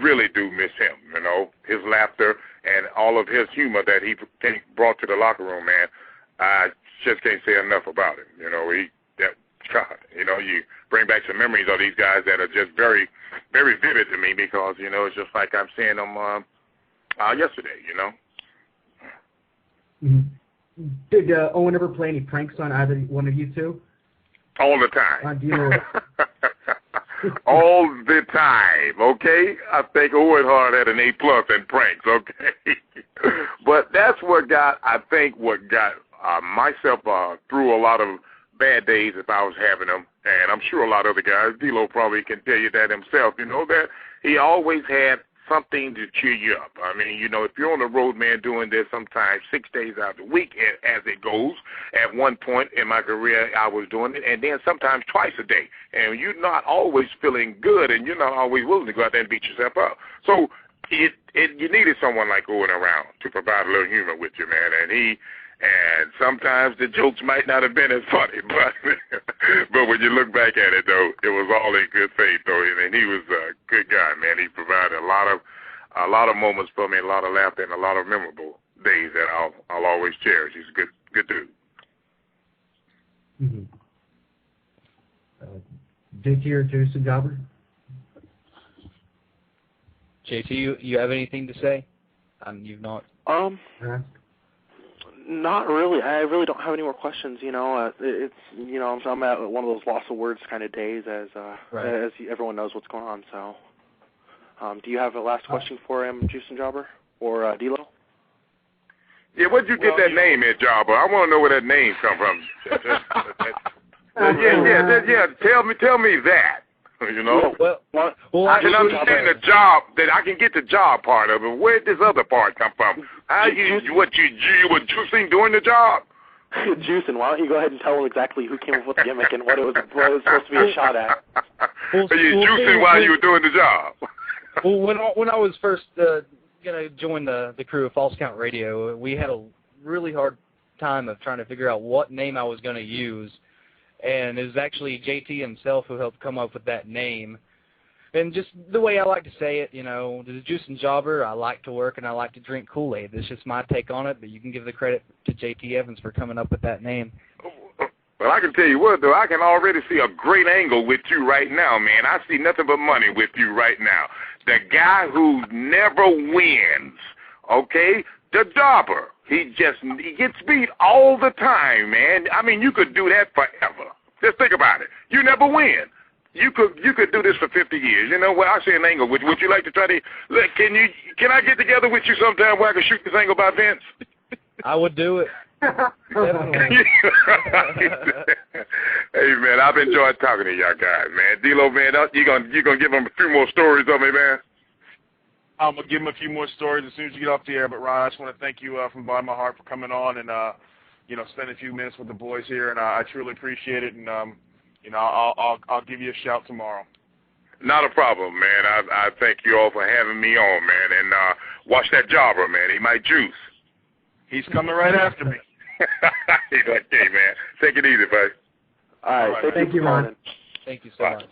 really do miss him, you know, his laughter and all of his humor that he brought to the locker room, man. I just can't say enough about him. You know, God, you know, you bring back some memories of these guys that are just very, very vivid to me because, you know, it's just like I'm seeing them yesterday, you know. Mm-hmm. Did Owen ever play any pranks on either one of you two? All the time. Do you know all the time, okay? I think Owen Hart had an A+ in pranks, okay? But that's what got myself through a lot of bad days if I was having them, and I'm sure a lot of other guys, D-Lo probably can tell you that himself, you know, that he always had something to cheer you up. I mean, you know, if you're on the road, man, doing this sometimes 6 days out of the week as it goes, at one point in my career I was doing it, and then sometimes twice a day, and you're not always feeling good, and you're not always willing to go out there and beat yourself up. So you needed someone like Owen around to provide a little humor with you, man, and sometimes the jokes might not have been as funny, but when you look back at it, though, it was all in good faith, though, and he was a good guy, man. He provided a lot of moments for me, a lot of laughter, and a lot of memorable days that I'll always cherish. He's a good dude. Mm-hmm. JT or Juicin Jobber? JT, you have anything to say? You've not. Not really. I really don't have any more questions. You know, it's I'm at one of those loss of words kind of days as everyone knows what's going on. So, do you have a last question for him, Juicin Jobber or D-Lo? Yeah, where'd you get that name in, Jobber? I want to know where that name come from. Yeah. Tell me that. You know, well, I can understand the job, that I can get the job part of it. Where did this other part come from? How you were Juicin doing the job? Juicin, why don't you go ahead and tell them exactly who came up with the gimmick and what it was supposed to be a shot at? You juicing while you were doing the job. Well, when I was first gonna join the crew of False Count Radio, we had a really hard time of trying to figure out what name I was going to use. And it was actually JT himself who helped come up with that name. And just the way I like to say it, you know, the Juicin Jobber, I like to work and I like to drink Kool-Aid. It's just my take on it, but you can give the credit to JT Evans for coming up with that name. Well, I can tell you what, though, I can already see a great angle with you right now, man. I see nothing but money with you right now. The guy who never wins, okay, the Jobber. He gets beat all the time, man. I mean, you could do that forever. Just think about it. You never win. You could do this for 50 years. You know what? I see an angle. Would you like to try to look? Can I get together with you sometime where I can shoot this angle by Vince? I would do it. Definitely. Hey man, I've enjoyed talking to y'all guys, man. D-Lo, man, you gonna give them a few more stories of me, man? I'm going to give him a few more stories as soon as you get off the air. But, Ron, I just want to thank you from the bottom of my heart for coming on and, you know, spending a few minutes with the boys here. And I truly appreciate it. And, you know, I'll give you a shout tomorrow. Not a problem, man. I thank you all for having me on, man. And watch that Jobber, man. He might juice. He's coming right after me. Okay, man. Take it easy, buddy. All right. Thank you, Ron. Thank you so much.